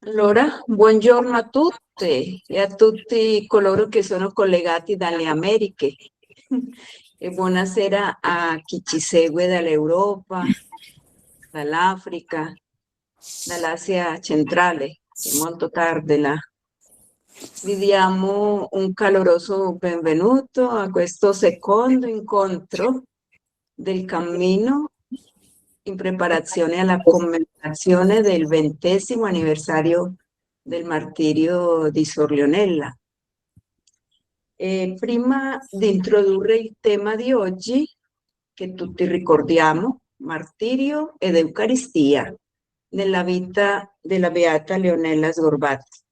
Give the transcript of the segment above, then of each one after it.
Allora, buongiorno a tutte e a tutti coloro che sono collegati dalle Americhe e buonasera a chi ci segue dall'Europa, dall'Africa, dall'Asia centrale, che è molto tardi là. Vi diamo un caloroso benvenuto a questo secondo incontro del cammino in preparazione alla commemorazione del 20° anniversario del martirio di Sor Leonella. Prima di introdurre il tema di oggi, che tutti ricordiamo, martirio ed Eucaristia, nella vita della Beata Leonella Sgorbati.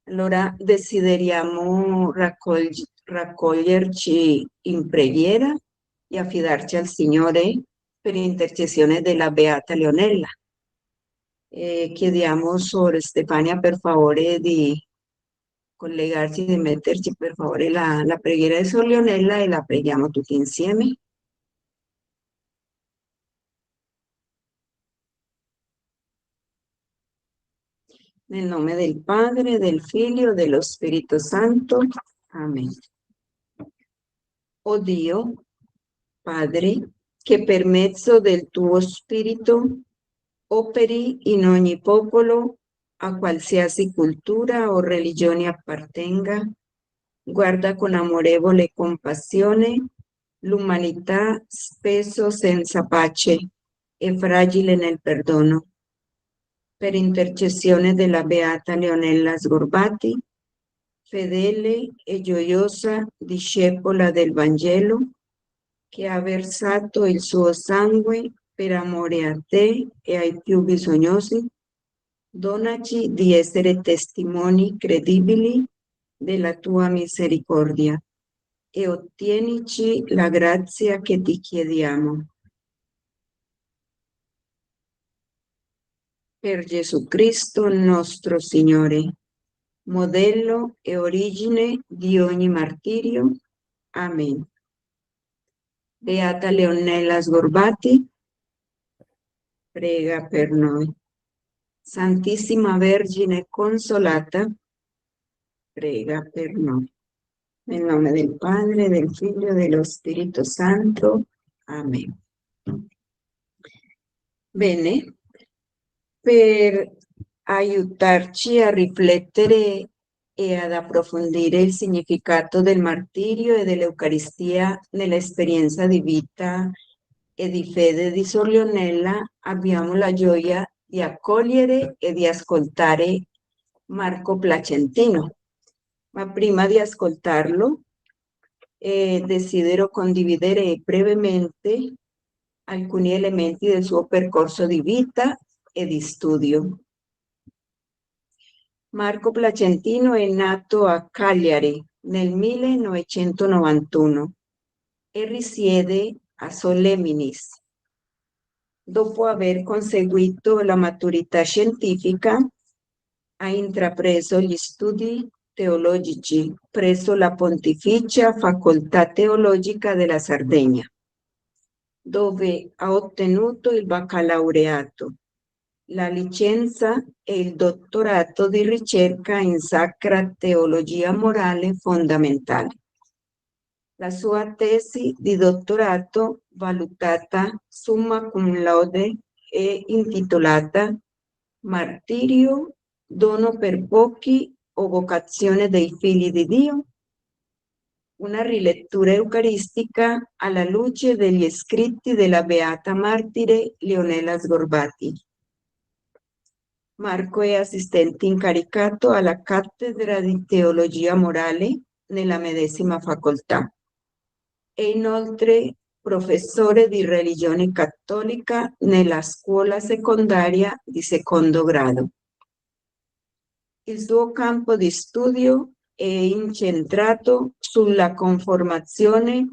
Allora desideriamo raccoglierci in preghiera e affidarci al Signore per intercessione della Beata Leonella. Chiediamo a Sor Stefania per favore di collegarci, di metterci per favore la preghiera di Sor Leonella e la preghiamo tutti insieme. Nel nome del Padre, del Figlio e dello Spirito Santo. Amen. O Dio, Padre, che per mezzo del tuo Spirito operi in ogni popolo, a qualsiasi cultura o religione appartenga, guarda con amorevole compassione l'umanità spesso senza pace e fragile nel perdono. Per intercessione della Beata Leonella Sgorbati, fedele e gioiosa discepola del Vangelo, che ha versato il suo sangue per amore a te e ai più bisognosi, donaci di essere testimoni credibili della tua misericordia e ottienici la grazia che ti chiediamo. Per Gesù Cristo nostro Signore, modello e origine di ogni martirio. Amen. Beata Leonella Sgorbati, prega per noi. Santissima Vergine Consolata, prega per noi. Nel nome del Padre, del Figlio e dello Spirito Santo. Amen. Bene, per aiutarci a riflettere e ad approfondire il significato del martirio e dell'Eucaristia nell'esperienza di vita e di fede di Sor Leonella, abbiamo la gioia di accogliere e di ascoltare Marco Placentino. Ma prima di ascoltarlo, desidero condividere brevemente alcuni elementi del suo percorso di vita e di studio. Marco Placentino è nato a Cagliari nel 1991 e risiede a Solleminis. Dopo aver conseguito la maturità scientifica, ha intrapreso gli studi teologici presso la Pontificia Facoltà Teologica della Sardegna, dove ha ottenuto il baccalaureato, la licenza e il dottorato di ricerca in Sacra Teologia Morale Fondamentale. La sua tesi di dottorato, valutata summa cum laude, è intitolata Martirio, dono per pochi o vocazione dei figli di Dio? Una rilettura eucaristica alla luce degli scritti della Beata Martire Leonella Sgorbati. Marco è assistente incaricato alla cattedra di teologia morale nella medesima facoltà. È inoltre professore di religione cattolica nella scuola secondaria di secondo grado. Il suo campo di studio è incentrato sulla conformazione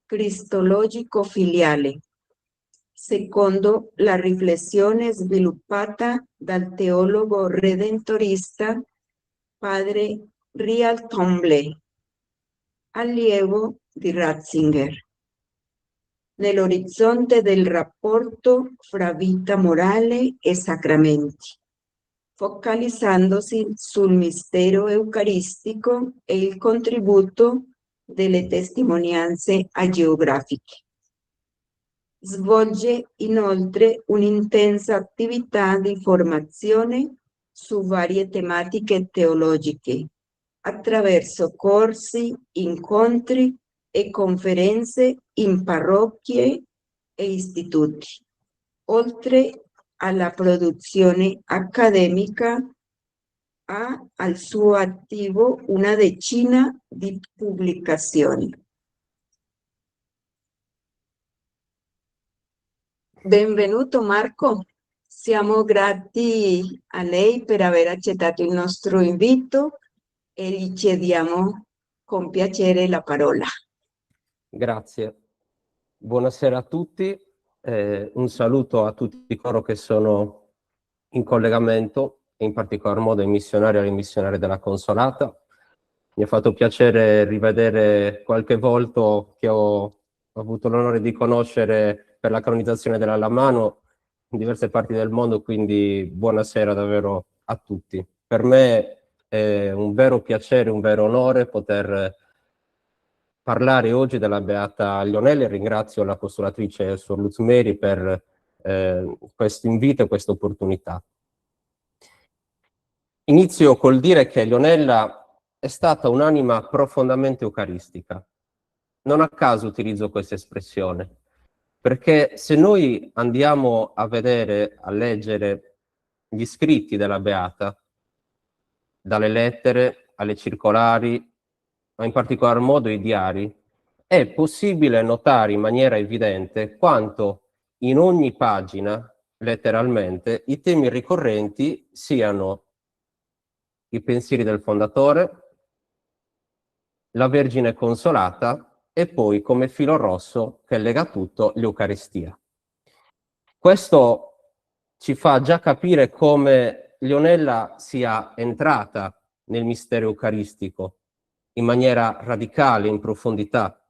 cristologico-filiale, secondo la riflessione sviluppata dal teologo redentorista padre Rial Tombley, allievo di Ratzinger, nell'orizzonte del rapporto fra vita morale e sacramenti, focalizzandosi sul mistero eucaristico e il contributo delle testimonianze agiografiche. Svolge inoltre un'intensa attività di formazione su varie tematiche teologiche, attraverso corsi, incontri e conferenze in parrocchie e istituti, oltre alla produzione accademica. Ha al suo attivo una decina di pubblicazioni. Benvenuto Marco, siamo grati a lei per aver accettato il nostro invito e gli cediamo con piacere la parola. Grazie. Buonasera a tutti, un saluto a tutti coloro che sono in collegamento, e in particolar modo ai missionari e alle missionarie della Consolata. Mi ha fatto piacere rivedere qualche volto che ho avuto l'onore di conoscere per la canonizzazione dell'Alamano in diverse parti del mondo, quindi buonasera davvero a tutti. Per me è un vero piacere, un vero onore poter parlare oggi della Beata Lionella e ringrazio l'apostolatrice Suor Luz Meri per questo invito e questa opportunità. Inizio col dire che Lionella è stata un'anima profondamente eucaristica. Non a caso utilizzo questa espressione, perché se noi andiamo a vedere, a leggere gli scritti della Beata, dalle lettere alle circolari, ma in particolar modo i diari, è possibile notare in maniera evidente quanto in ogni pagina, letteralmente, i temi ricorrenti siano i pensieri del fondatore, la Vergine Consolata e poi, come filo rosso che lega tutto, l'Eucaristia. Questo ci fa già capire come Lionella sia entrata nel mistero eucaristico in maniera radicale, in profondità,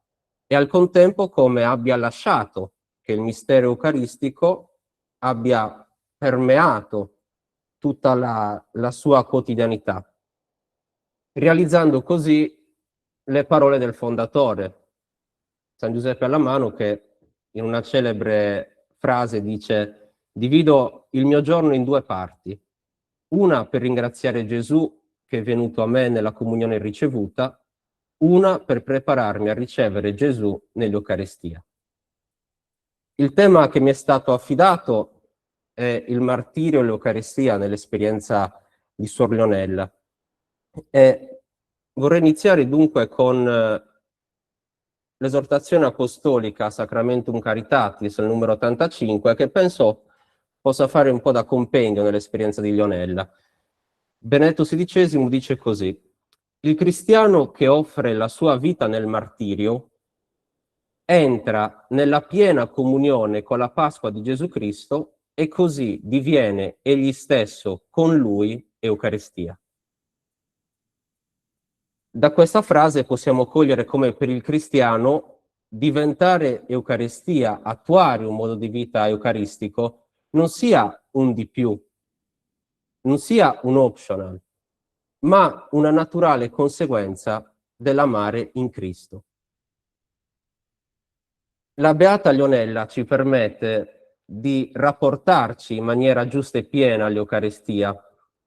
e al contempo come abbia lasciato che il mistero eucaristico abbia permeato tutta la sua quotidianità, realizzando così le parole del fondatore, San Giuseppe Alamano, che in una celebre frase dice: divido il mio giorno in due parti, una per ringraziare Gesù che è venuto a me nella comunione ricevuta, una per prepararmi a ricevere Gesù nell'Eucaristia. Il tema che mi è stato affidato è il martirio e l'Eucaristia nell'esperienza di Suor Lionella. E vorrei iniziare dunque con l'esortazione apostolica Sacramentum Caritatis, il numero 85, che penso possa fare un po' da compendio nell'esperienza di Lionella. Benedetto XVI dice così: il cristiano che offre la sua vita nel martirio entra nella piena comunione con la Pasqua di Gesù Cristo e così diviene egli stesso con lui Eucaristia. Da questa frase possiamo cogliere come per il cristiano diventare Eucaristia, attuare un modo di vita eucaristico, non sia un di più, non sia un optional, ma una naturale conseguenza dell'amare in Cristo. La Beata Lionella ci permette di rapportarci in maniera giusta e piena all'Eucaristia,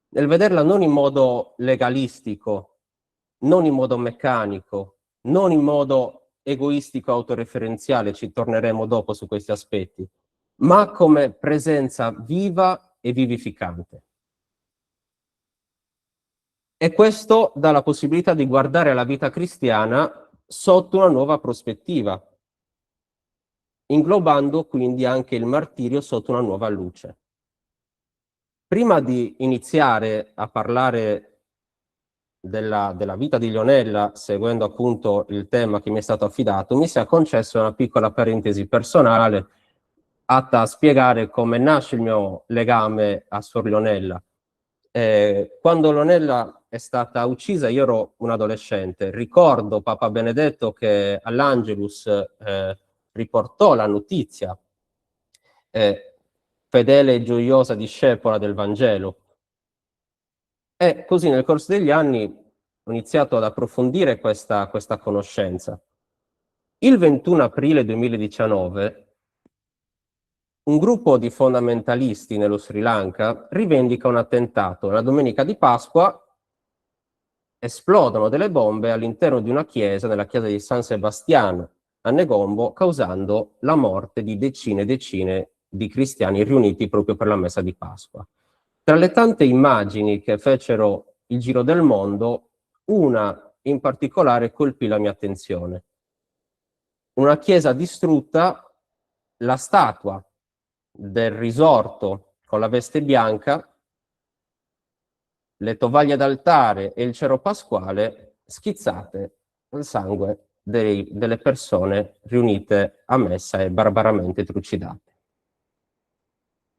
nel vederla non in modo legalistico, non in modo meccanico, non in modo egoistico autoreferenziale, ci torneremo dopo su questi aspetti, ma come presenza viva e vivificante. E questo dà la possibilità di guardare la vita cristiana sotto una nuova prospettiva, inglobando quindi anche il martirio sotto una nuova luce. Prima di iniziare a parlare della vita di Lionella, seguendo appunto il tema che mi è stato affidato, mi sia concessa una piccola parentesi personale atta a spiegare come nasce il mio legame a Suor Lionella. Quando Lionella è stata uccisa io ero un adolescente, ricordo Papa Benedetto che all'Angelus riportò la notizia, fedele e gioiosa discepola del Vangelo, E così nel corso degli anni ho iniziato ad approfondire questa conoscenza. Il 21 aprile 2019 un gruppo di fondamentalisti nello Sri Lanka rivendica un attentato. La domenica di Pasqua esplodono delle bombe all'interno di una chiesa, nella chiesa di San Sebastiano a Negombo, causando la morte di decine e decine di cristiani riuniti proprio per la messa di Pasqua. Tra le tante immagini che fecero il giro del mondo, una in particolare colpì la mia attenzione. Una chiesa distrutta, la statua del risorto con la veste bianca, le tovaglie d'altare e il cero pasquale schizzate nel sangue delle persone riunite a messa e barbaramente trucidate.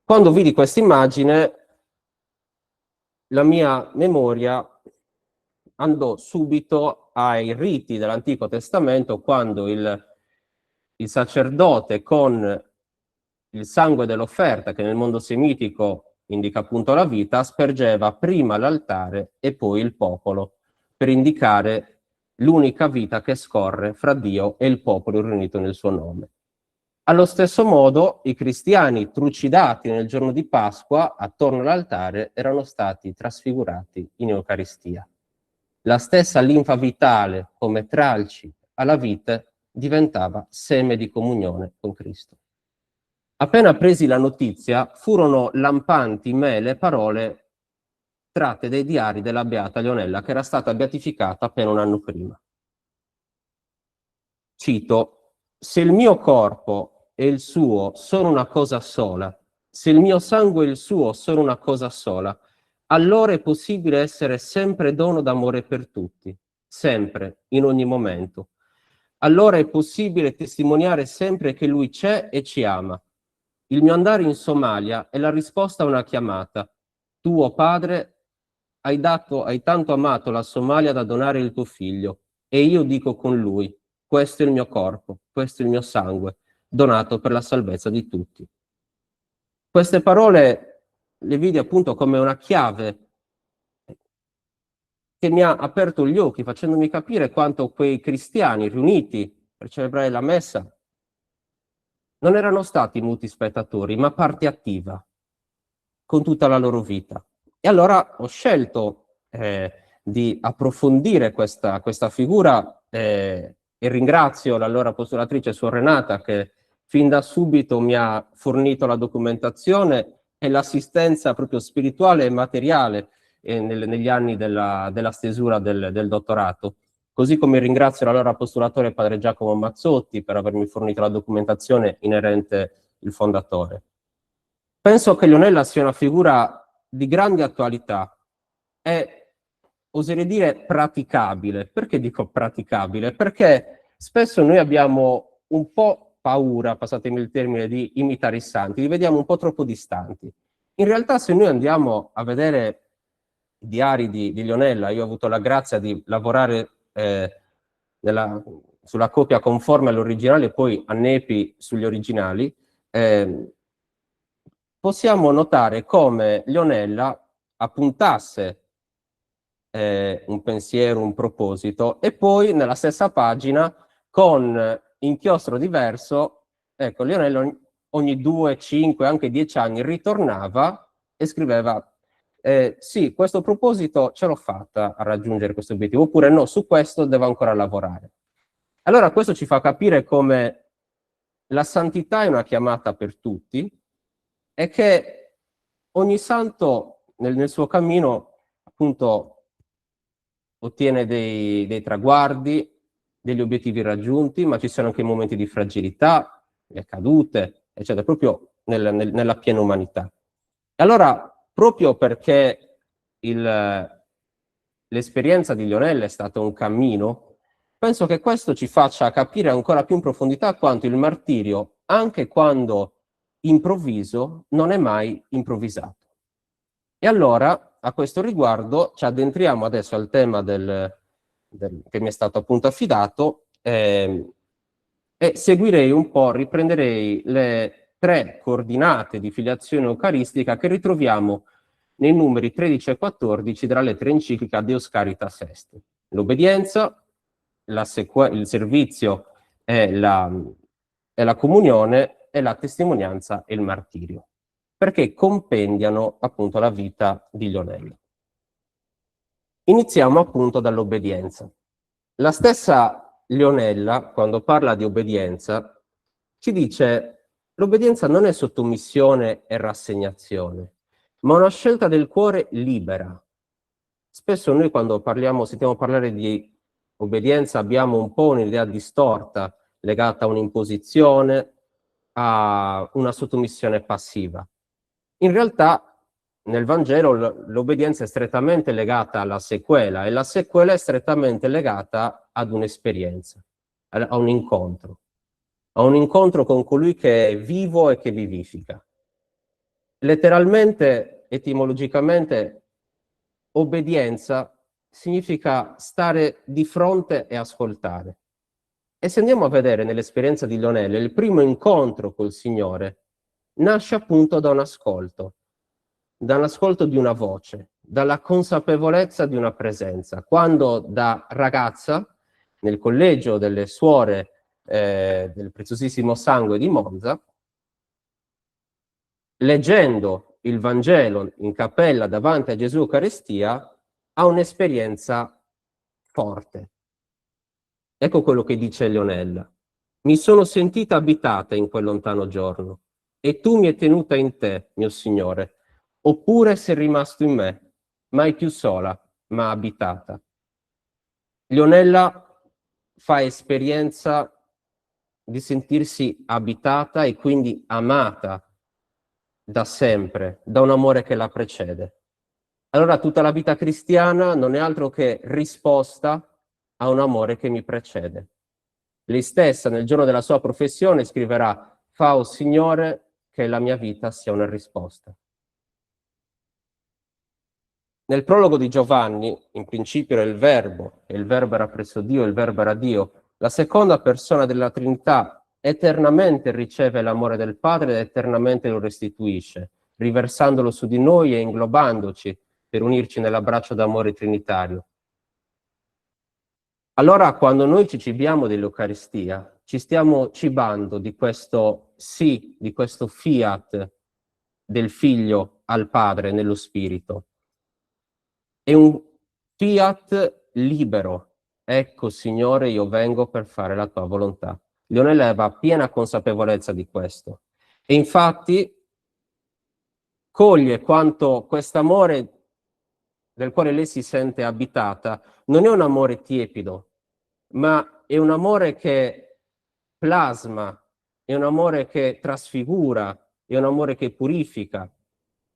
Quando vidi questa immagine, la mia memoria andò subito ai riti dell'Antico Testamento, quando il sacerdote con il sangue dell'offerta, che nel mondo semitico indica appunto la vita, aspergeva prima l'altare e poi il popolo, per indicare l'unica vita che scorre fra Dio e il popolo riunito nel suo nome. Allo stesso modo, i cristiani trucidati nel giorno di Pasqua attorno all'altare erano stati trasfigurati in Eucaristia. La stessa linfa vitale, come tralci alla vite, diventava seme di comunione con Cristo. Appena presi la notizia, furono lampanti in me le parole tratte dai diari della Beata Leonella, che era stata beatificata appena un anno prima. Cito: se il mio corpo e il suo sono una cosa sola, se il mio sangue e il suo sono una cosa sola, allora è possibile essere sempre dono d'amore per tutti, sempre, in ogni momento. Allora è possibile testimoniare sempre che Lui c'è e ci ama. Il mio andare in Somalia è la risposta a una chiamata. Tu, oh Padre, hai tanto amato la Somalia da donare il tuo figlio, e io dico con lui: questo è il mio corpo, questo è il mio sangue, donato per la salvezza di tutti. Queste parole le vidi appunto come una chiave che mi ha aperto gli occhi, facendomi capire quanto quei cristiani riuniti per celebrare la messa non erano stati muti spettatori, ma parte attiva con tutta la loro vita. E allora ho scelto di approfondire questa figura, e ringrazio l'allora apostolatrice Suor Renata, che fin da subito mi ha fornito la documentazione e l'assistenza proprio spirituale e materiale negli anni della stesura del dottorato. Così come ringrazio l'allora apostolatore Padre Giacomo Mazzotti per avermi fornito la documentazione inerente il fondatore. Penso che Leonella sia una figura di grande attualità e, oserei dire, praticabile. Perché dico praticabile? Perché spesso noi abbiamo un po' paura, passatemi il termine, di imitare i santi, li vediamo un po' troppo distanti. In realtà, se noi andiamo a vedere i diari di Leonella, io ho avuto la grazia di lavorare sulla copia conforme all'originale e poi a Nepi sugli originali, possiamo notare come Leonella appuntasse un pensiero, un proposito, e poi nella stessa pagina, con inchiostro diverso, ecco, Leonella ogni 2, 5, anche 10 anni ritornava e scriveva: sì, questo proposito ce l'ho fatta a raggiungere questo obiettivo, oppure no, su questo devo ancora lavorare. Allora questo ci fa capire come la santità è una chiamata per tutti e che ogni santo nel suo cammino appunto ottiene dei traguardi, degli obiettivi raggiunti, ma ci sono anche momenti di fragilità, le cadute, eccetera, proprio nella piena umanità. E allora, proprio perché l'esperienza di Leonella è stata un cammino, penso che questo ci faccia capire ancora più in profondità quanto il martirio, anche quando improvviso, non è mai improvvisato. E allora, a questo riguardo, ci addentriamo adesso al tema che mi è stato appunto affidato, e seguirei un po', riprenderei le 3 coordinate di filiazione eucaristica che ritroviamo nei numeri 13 e 14 della lettera enciclica Deus Caritas Est. L'obbedienza, il servizio e la comunione e la testimonianza e il martirio, perché compendiano appunto la vita di Lionella. Iniziamo appunto dall'obbedienza. La stessa Lionella, quando parla di obbedienza, ci dice: l'obbedienza non è sottomissione e rassegnazione, ma una scelta del cuore libera. Spesso noi quando sentiamo parlare di obbedienza abbiamo un po' un'idea distorta, legata a un'imposizione, a una sottomissione passiva. In realtà nel Vangelo l'obbedienza è strettamente legata alla sequela, e la sequela è strettamente legata ad un'esperienza, a un incontro con colui che è vivo e che vivifica. Letteralmente, etimologicamente, obbedienza significa stare di fronte e ascoltare. E se andiamo a vedere nell'esperienza di Lionella, il primo incontro col Signore nasce appunto da un ascolto di una voce, dalla consapevolezza di una presenza. Quando da ragazza, nel collegio delle suore del Preziosissimo Sangue di Monza, leggendo il Vangelo in cappella davanti a Gesù Eucaristia, ha un'esperienza forte. Ecco quello che dice Lionella: mi sono sentita abitata in quel lontano giorno, e tu mi hai tenuta in te, mio Signore, oppure sei rimasto in me, mai più sola, ma abitata. Lionella fa esperienza di sentirsi abitata e quindi amata da sempre, da un amore che la precede. Allora tutta la vita cristiana non è altro che risposta a un amore che mi precede. Lei stessa nel giorno della sua professione scriverà: fa, o Signore, che la mia vita sia una risposta. Nel prologo di Giovanni, in principio era il Verbo, e il Verbo era presso Dio, e il Verbo era Dio. La seconda persona della Trinità eternamente riceve l'amore del Padre ed eternamente lo restituisce, riversandolo su di noi e inglobandoci per unirci nell'abbraccio d'amore trinitario. Allora, quando noi ci cibiamo dell'Eucaristia, ci stiamo cibando di questo sì, di questo fiat del Figlio al Padre nello Spirito. È un fiat libero. Ecco, Signore, io vengo per fare la tua volontà. Lionella aveva piena consapevolezza di questo. E infatti coglie quanto quest'amore del quale lei si sente abitata non è un amore tiepido, ma è un amore che plasma, è un amore che trasfigura, è un amore che purifica,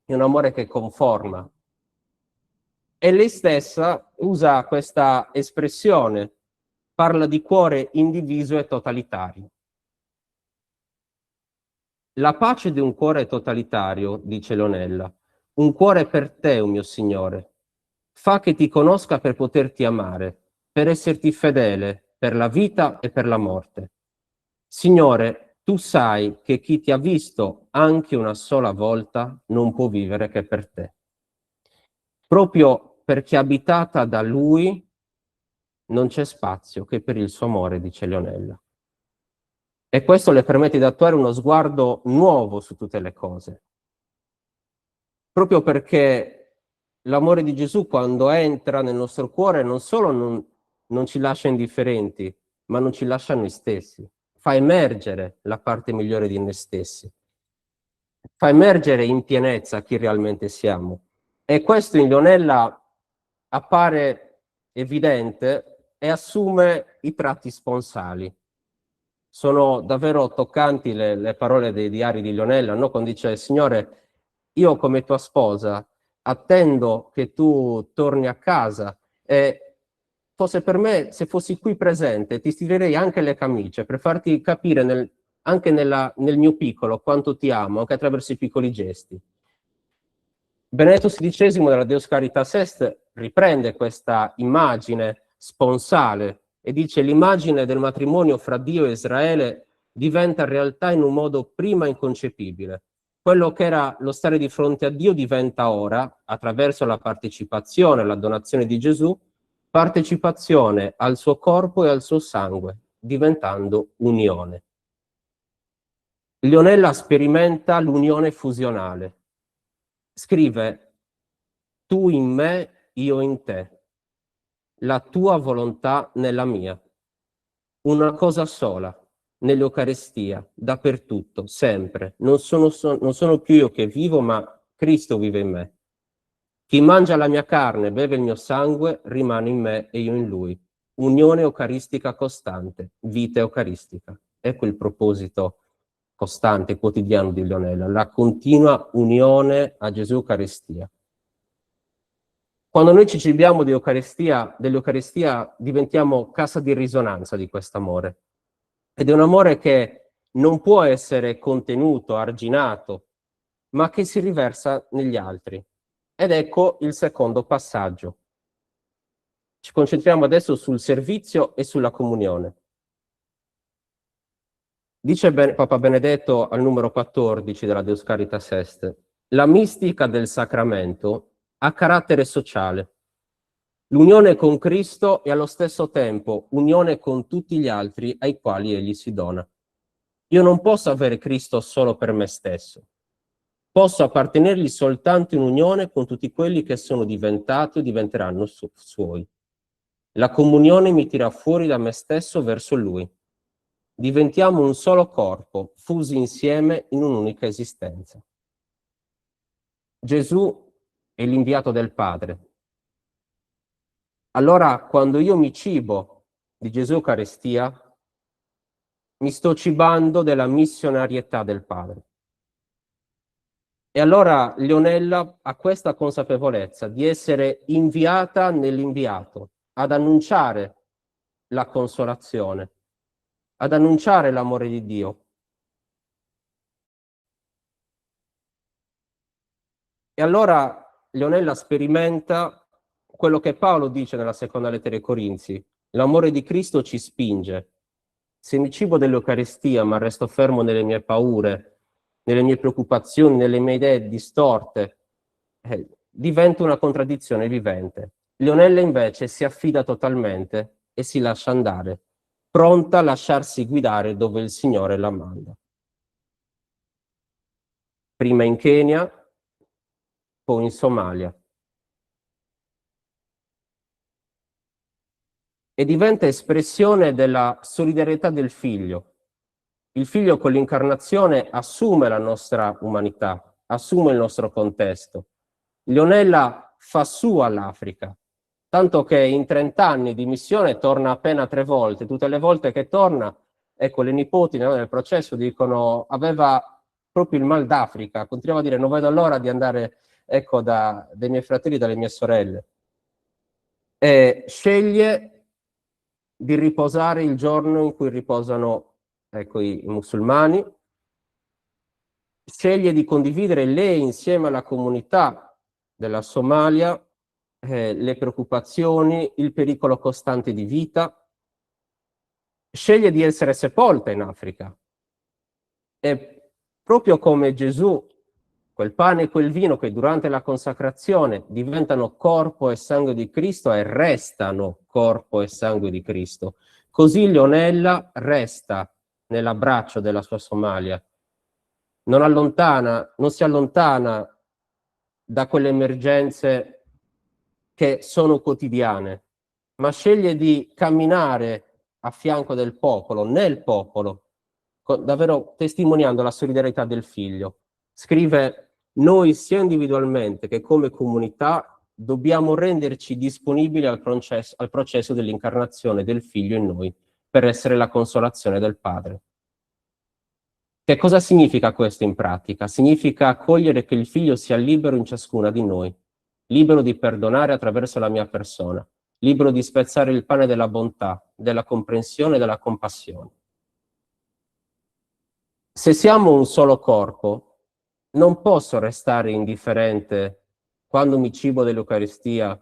è un amore che conforma. E lei stessa usa questa espressione, parla di cuore indiviso e totalitario. La pace di un cuore totalitario, dice Lionella, un cuore per te, o mio Signore, fa che ti conosca per poterti amare, per esserti fedele, per la vita e per la morte. Signore, tu sai che chi ti ha visto anche una sola volta non può vivere che per te. Proprio perché abitata da Lui non c'è spazio che per il suo amore, dice Lionella. E questo le permette di attuare uno sguardo nuovo su tutte le cose. Proprio perché l'amore di Gesù, quando entra nel nostro cuore, non solo non ci lascia indifferenti, ma non ci lascia noi stessi. Fa emergere la parte migliore di noi stessi. Fa emergere in pienezza chi realmente siamo. E questo in Lionella appare evidente e assume i tratti sponsali. Sono davvero toccanti le parole dei diari di Lionella, no? Quando dice: Signore, io come tua sposa attendo che tu torni a casa, e fosse per me, se fossi qui presente, ti stirerei anche le camicie per farti capire anche nel mio piccolo quanto ti amo, anche attraverso i piccoli gesti. Benedetto XVI della Deus Caritas Est riprende questa immagine sponsale e dice: l'immagine del matrimonio fra Dio e Israele diventa realtà in un modo prima inconcepibile. quello che era lo stare di fronte a Dio diventa ora, attraverso la partecipazione alla donazione di Gesù, partecipazione al suo corpo e al suo sangue, diventando unione. Leonella sperimenta l'unione fusionale. Scrive: tu in me, io in te, la tua volontà nella mia. Una cosa sola, nell'Eucarestia, dappertutto, sempre. Non sono più io che vivo, ma Cristo vive in me. Chi mangia la mia carne e beve il mio sangue rimane in me e io in lui. Unione eucaristica costante, vita eucaristica. Ecco il proposito costante, quotidiano di Leonella, la continua unione a Gesù Eucaristia. Quando noi ci cibiamo dell'Eucaristia diventiamo cassa di risonanza di questo amore. Ed è un amore che non può essere contenuto, arginato, ma che si riversa negli altri. Ed ecco il secondo passaggio. Ci concentriamo adesso sul servizio e sulla comunione. Dice Papa Benedetto al numero 14 della Deus Caritas Est: la mistica del sacramento ha carattere sociale. L'unione con Cristo e allo stesso tempo unione con tutti gli altri ai quali egli si dona. Io non posso avere Cristo solo per me stesso. Posso appartenergli soltanto in unione con tutti quelli che sono diventati o diventeranno suoi. La comunione mi tira fuori da me stesso verso Lui. Diventiamo un solo corpo, fusi insieme in un'unica esistenza. Gesù è l'inviato del Padre. Allora, quando io mi cibo di Gesù Eucaristia, mi sto cibando della missionarietà del Padre. E allora Leonella ha questa consapevolezza di essere inviata nell'inviato, ad annunciare la consolazione, ad annunciare l'amore di Dio. E allora Leonella sperimenta quello che Paolo dice nella seconda lettera ai Corinzi: l'amore di Cristo ci spinge. Se mi cibo dell'Eucaristia ma resto fermo nelle mie paure, nelle mie preoccupazioni, nelle mie idee distorte, diventa una contraddizione vivente. Leonella invece si affida totalmente e si lascia andare, pronta a lasciarsi guidare dove il Signore la manda. Prima in Kenya, poi in Somalia. E diventa espressione della solidarietà del Figlio. Il Figlio con l'incarnazione assume la nostra umanità, assume il nostro contesto. Leonella fa sua l'Africa, tanto che in 30 anni di missione torna appena 3 volte. Tutte le volte che torna, ecco, le nipoti nel processo dicono aveva proprio il mal d'Africa, continuava a dire non vedo l'ora di andare, ecco, dai miei fratelli e dalle mie sorelle. E sceglie di riposare il giorno in cui riposano, ecco, i musulmani, sceglie di condividere lei insieme alla comunità della Somalia le preoccupazioni, il pericolo costante di vita, sceglie di essere sepolta in Africa. E proprio come Gesù, quel pane e quel vino che durante la consacrazione diventano corpo e sangue di Cristo e restano corpo e sangue di Cristo, così Leonella resta nell'abbraccio della sua Somalia, non si allontana da quelle emergenze che sono quotidiane, ma sceglie di camminare a fianco del popolo, nel popolo, davvero testimoniando la solidarietà del Figlio. Scrive: noi sia individualmente che come comunità dobbiamo renderci disponibili al processo dell'incarnazione del Figlio in noi, per essere la consolazione del Padre. Che cosa significa questo in pratica? Significa accogliere che il Figlio sia libero in ciascuna di noi, libero di perdonare attraverso la mia persona, libero di spezzare il pane della bontà, della comprensione e della compassione. Se siamo un solo corpo, non posso restare indifferente quando mi cibo dell'Eucaristia,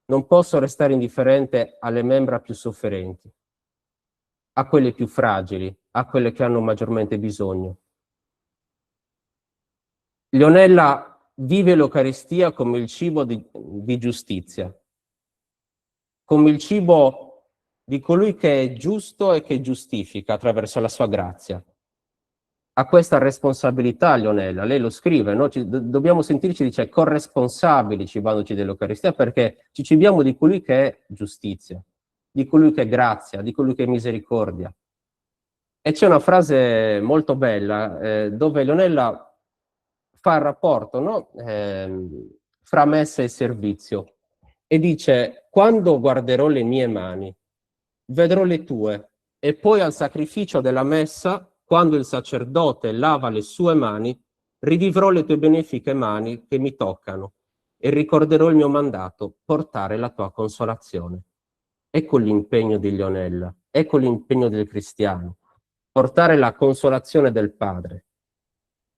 non posso restare indifferente alle membra più sofferenti, a quelle più fragili, a quelle che hanno maggiormente bisogno. Leonella vive l'Eucaristia come il cibo di giustizia, come il cibo di colui che è giusto e che giustifica attraverso la sua grazia. Ha questa responsabilità Leonella, lei lo scrive, no? Dobbiamo sentirci, dice, corresponsabili cibandoci dell'Eucaristia, perché ci cibiamo di colui che è giustizia, di colui che è grazia, di colui che è misericordia. E c'è una frase molto bella dove Leonella fa il rapporto, no? Fra messa e servizio, e dice: quando guarderò le mie mani, vedrò le tue, e poi al sacrificio della messa, quando il sacerdote lava le sue mani, rivivrò le tue benefiche mani che mi toccano e ricorderò il mio mandato, portare la tua consolazione. Ecco l'impegno di Leonella, ecco l'impegno del cristiano, portare la consolazione del Padre.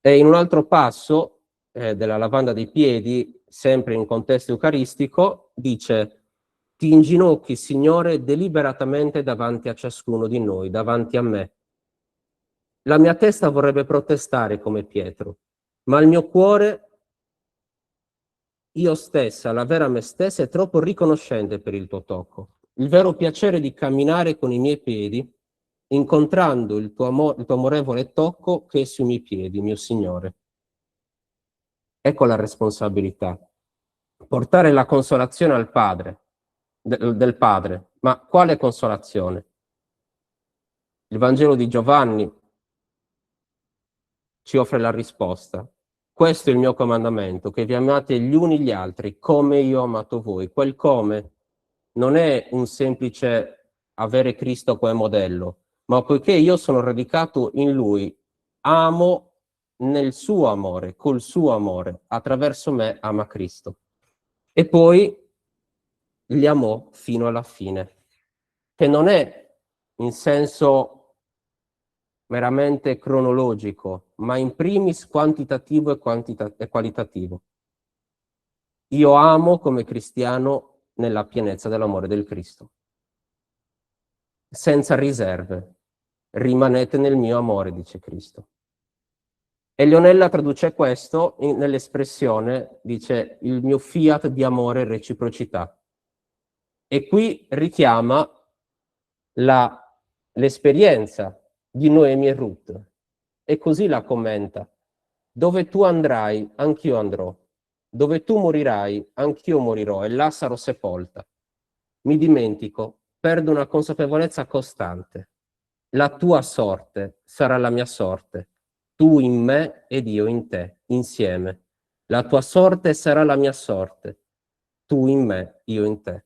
E in un altro passo della lavanda dei piedi, sempre in contesto eucaristico, dice: ti inginocchi, Signore, deliberatamente davanti a ciascuno di noi, davanti a me. La mia testa vorrebbe protestare come Pietro, ma il mio cuore, io stessa, la vera me stessa, è troppo riconoscente per il tuo tocco. Il vero piacere di camminare con i miei piedi, incontrando il tuo amorevole tocco che è sui miei piedi, mio Signore. Ecco la responsabilità. Portare la consolazione al Padre, del Padre. Ma quale consolazione? Il Vangelo di Giovanni ci offre la risposta. Questo è il mio comandamento, che vi amate gli uni gli altri come io ho amato voi. Quel come non è un semplice avere Cristo come modello, ma poiché io sono radicato in Lui, amo nel suo amore, col suo amore, attraverso me ama Cristo. E poi li amò fino alla fine, che non è in senso meramente cronologico, ma in primis quantitativo e qualitativo. Io amo come cristiano nella pienezza dell'amore del Cristo, senza riserve. Rimanete nel mio amore, dice Cristo. E Leonella traduce questo nell'espressione, dice, il mio fiat di amore e reciprocità. E qui richiama l'esperienza di Noemi e Ruth, e così la commenta: dove tu andrai, anch'io andrò, dove tu morirai, anch'io morirò, e Lazzaro sepolta. Mi dimentico, perdo una consapevolezza costante. La tua sorte sarà la mia sorte, tu in me ed io in te, insieme. La tua sorte sarà la mia sorte, tu in me, io in te.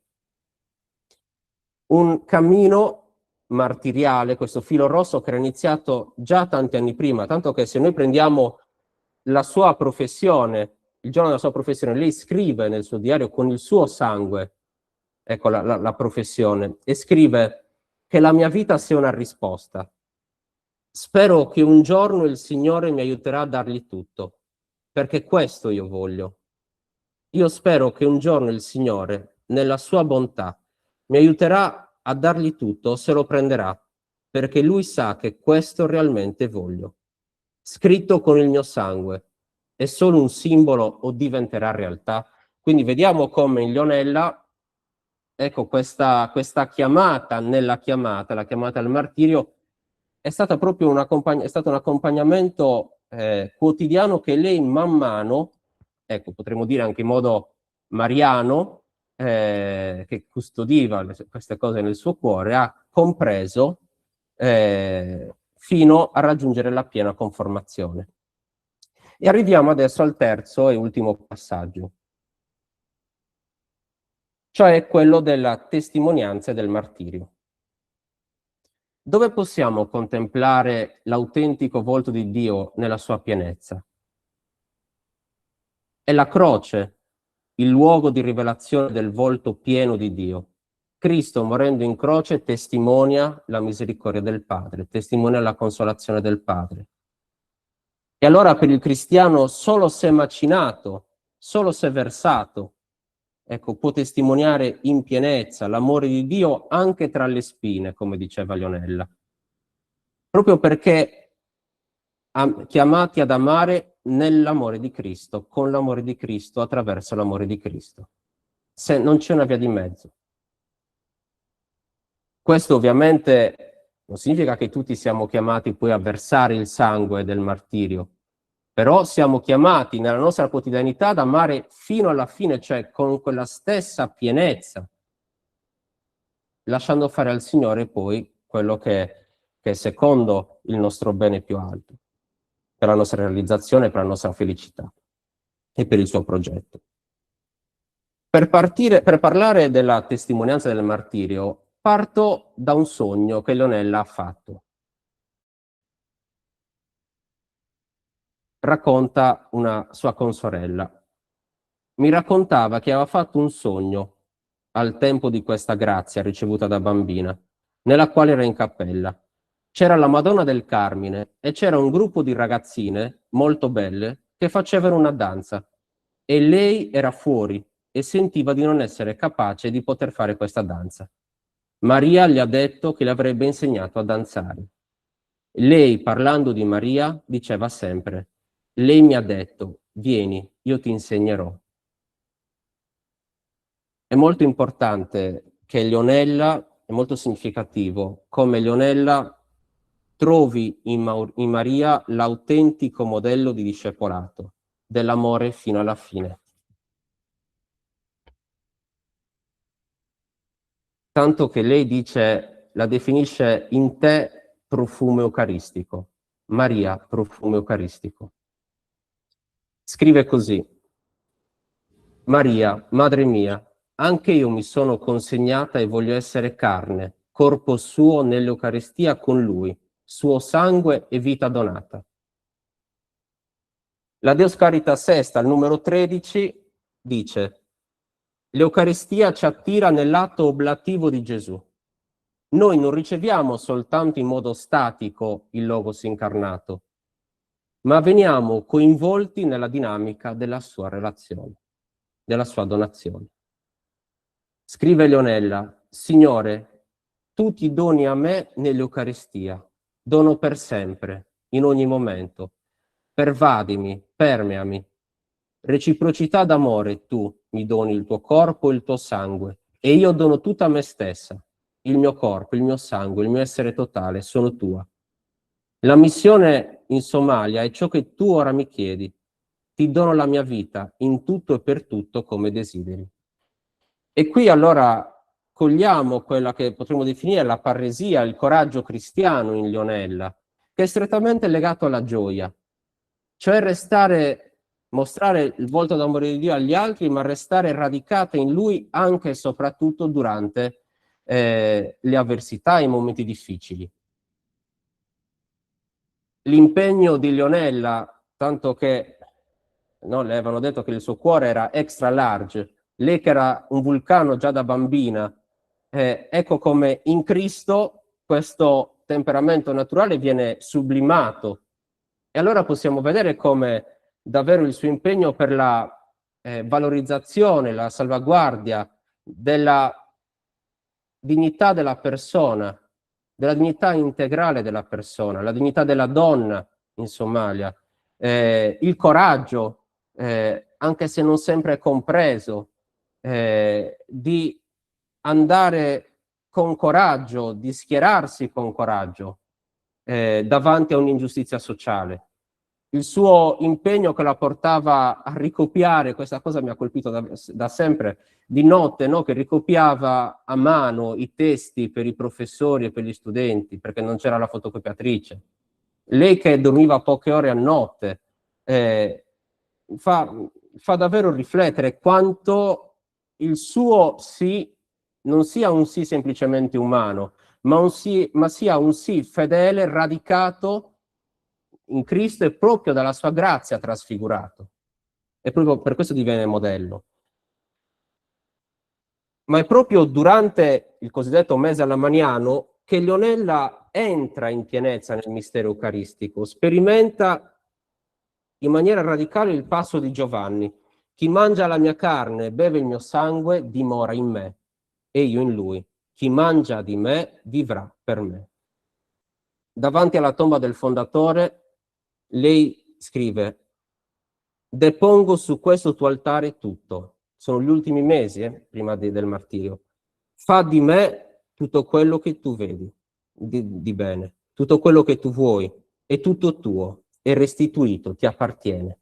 Un cammino martiriale, questo filo rosso che era iniziato già tanti anni prima, tanto che se noi prendiamo la sua professione, il giorno della sua professione, lei scrive nel suo diario con il suo sangue, ecco la professione, e scrive che la mia vita sia una risposta. Spero che un giorno il Signore mi aiuterà a dargli tutto, perché questo io voglio. Io spero che un giorno il Signore, nella sua bontà, mi aiuterà a dargli tutto, se lo prenderà, perché Lui sa che questo realmente voglio. Scritto con il mio sangue, è solo un simbolo o diventerà realtà? Quindi vediamo come in Leonella, ecco, questa chiamata nella chiamata, la chiamata al martirio, è stata proprio è stato un accompagnamento quotidiano che lei man mano, ecco, potremmo dire anche in modo mariano, che custodiva queste cose nel suo cuore, ha compreso fino a raggiungere la piena conformazione. E arriviamo adesso al terzo e ultimo passaggio, cioè quello della testimonianza e del martirio. Dove possiamo contemplare l'autentico volto di Dio nella sua pienezza? È la croce, il luogo di rivelazione del volto pieno di Dio. Cristo, morendo in croce, testimonia la misericordia del Padre, testimonia la consolazione del Padre. E allora per il cristiano solo se macinato, solo se versato, ecco, può testimoniare in pienezza l'amore di Dio anche tra le spine, come diceva Leonella. Proprio perché chiamati ad amare nell'amore di Cristo, con l'amore di Cristo, attraverso l'amore di Cristo. Se non c'è una via di mezzo. Questo ovviamente non significa che tutti siamo chiamati poi a versare il sangue del martirio, però siamo chiamati nella nostra quotidianità ad amare fino alla fine, cioè con quella stessa pienezza, lasciando fare al Signore poi quello che è secondo il nostro bene più alto, per la nostra realizzazione, per la nostra felicità e per il suo progetto. Per parlare della testimonianza del martirio, parto da un sogno che Leonella ha fatto. Racconta una sua consorella. Mi raccontava che aveva fatto un sogno al tempo di questa grazia ricevuta da bambina, nella quale era in cappella. C'era la Madonna del Carmine e c'era un gruppo di ragazzine molto belle che facevano una danza e lei era fuori e sentiva di non essere capace di poter fare questa danza. Maria gli ha detto che le avrebbe insegnato a danzare. Lei, parlando di Maria, diceva sempre: lei mi ha detto, vieni, io ti insegnerò. È molto importante che Leonella, è molto significativo, come Leonella trovi in Maria l'autentico modello di discepolato, dell'amore fino alla fine. Tanto che lei dice, la definisce in te profumo eucaristico, Maria profumo eucaristico. Scrive così: Maria, madre mia, anche io mi sono consegnata e voglio essere carne, corpo suo nell'Eucaristia con lui, suo sangue e vita donata. La Deus Caritas Est, al numero 13, dice: l'Eucaristia ci attira nell'atto oblativo di Gesù. Noi non riceviamo soltanto in modo statico il Logos incarnato, ma veniamo coinvolti nella dinamica della sua relazione, della sua donazione. Scrive Leonella: Signore, tu ti doni a me nell'Eucaristia, dono per sempre, in ogni momento. Pervadimi, permeami. Reciprocità d'amore, tu mi doni il tuo corpo e il tuo sangue, e io dono tutta me stessa. Il mio corpo, il mio sangue, il mio essere totale sono tua. La missione in Somalia è ciò che tu ora mi chiedi. Ti dono la mia vita in tutto e per tutto come desideri. E qui allora cogliamo quella che potremmo definire la parresia, il coraggio cristiano in Leonella, che è strettamente legato alla gioia, cioè mostrare il volto d'amore di Dio agli altri, ma restare radicata in Lui anche e soprattutto durante le avversità e i momenti difficili. L'impegno di Leonella, tanto che le avevano detto che il suo cuore era extra large, lei che era un vulcano già da bambina, ecco come in Cristo questo temperamento naturale viene sublimato. E allora possiamo vedere come davvero il suo impegno per la valorizzazione, la salvaguardia della dignità della persona, della dignità integrale della persona, la dignità della donna in Somalia, il coraggio, anche se non sempre è compreso, di andare con coraggio, di schierarsi con coraggio davanti a un'ingiustizia sociale. Il suo impegno che la portava a ricopiare, questa cosa mi ha colpito da sempre, di notte, no? Che ricopiava a mano i testi per i professori e per gli studenti, perché non c'era la fotocopiatrice. Lei che dormiva poche ore a notte, fa davvero riflettere quanto il suo sì non sia un sì semplicemente umano, ma sia un sì fedele, radicato in Cristo e proprio dalla sua grazia trasfigurato. E proprio per questo diviene modello. Ma è proprio durante il cosiddetto mese alamaniano che Leonella entra in pienezza nel mistero eucaristico, sperimenta in maniera radicale il passo di Giovanni: chi mangia la mia carne e beve il mio sangue dimora in me e io in lui. Chi mangia di me vivrà per me. Davanti alla tomba del fondatore, lei scrive: depongo su questo tuo altare tutto. Sono gli ultimi mesi, prima del martirio. Fa di me tutto quello che tu vedi di bene, tutto quello che tu vuoi, è tutto tuo, è restituito, ti appartiene.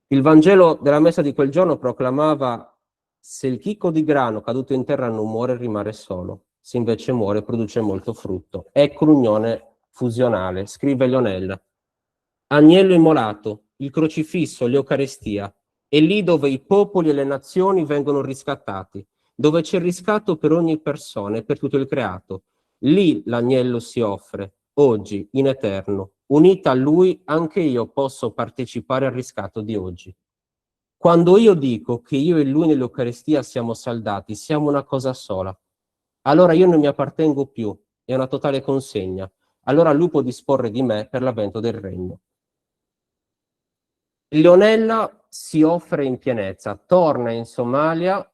Il Vangelo della messa di quel giorno proclamava: se il chicco di grano caduto in terra non muore, rimane solo, se invece muore, produce molto frutto. Ecco l'unione fusionale, scrive Lionel. Agnello immolato, il crocifisso, l'Eucarestia, è lì dove i popoli e le nazioni vengono riscattati, dove c'è riscatto per ogni persona e per tutto il creato. Lì l'agnello si offre, oggi, in eterno. Unita a lui, anche io posso partecipare al riscatto di oggi. Quando io dico che io e lui nell'Eucarestia siamo saldati, siamo una cosa sola, allora io non mi appartengo più, è una totale consegna. Allora lui può disporre di me per l'avvento del regno. Leonella si offre in pienezza, torna in Somalia,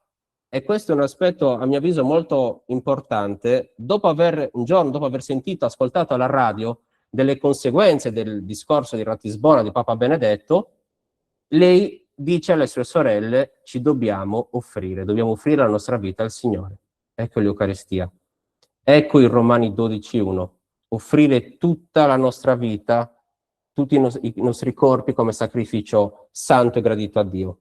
e questo è un aspetto a mio avviso molto importante. Un giorno dopo aver sentito, ascoltato alla radio delle conseguenze del discorso di Ratisbona di Papa Benedetto, lei dice alle sue sorelle: ci dobbiamo offrire la nostra vita al Signore. Ecco l'Eucaristia. Ecco il Romani 12:1. Offrire tutta la nostra vita, tutti i nostri corpi come sacrificio santo e gradito a Dio.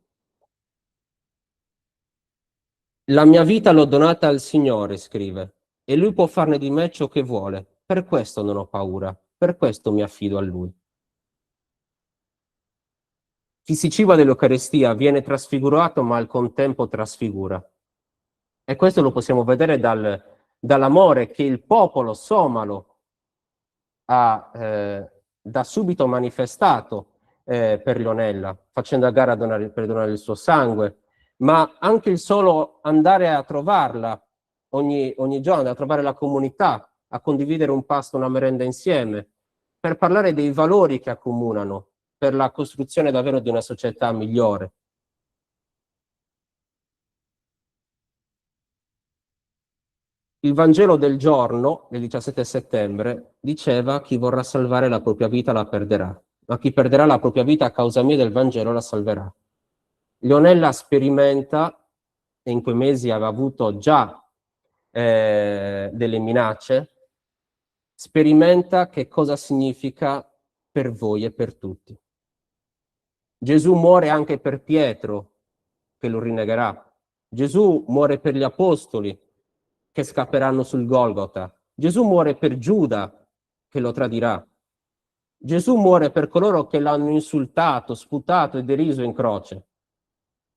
La mia vita l'ho donata al Signore, scrive, e Lui può farne di me ciò che vuole. Per questo non ho paura, per questo mi affido a Lui. Chi si ciba dell'Eucaristia viene trasfigurato, ma al contempo trasfigura. E questo lo possiamo vedere dall'amore che il popolo somalo ha da subito manifestato per Leonella, facendo a gara per donare il suo sangue, ma anche il solo andare a trovarla ogni giorno, a trovare la comunità, a condividere un pasto, una merenda insieme, per parlare dei valori che accomunano, per la costruzione davvero di una società migliore. Il Vangelo del giorno, del 17 settembre, diceva: chi vorrà salvare la propria vita la perderà, ma chi perderà la propria vita a causa mia del Vangelo la salverà. Leonella sperimenta, e in quei mesi aveva avuto già delle minacce, sperimenta che cosa significa per voi e per tutti. Gesù muore anche per Pietro, che lo rinnegherà. Gesù muore per gli apostoli, che scapperanno sul Golgota. Gesù muore per Giuda, che lo tradirà. Gesù muore per coloro che l'hanno insultato, sputato e deriso in croce.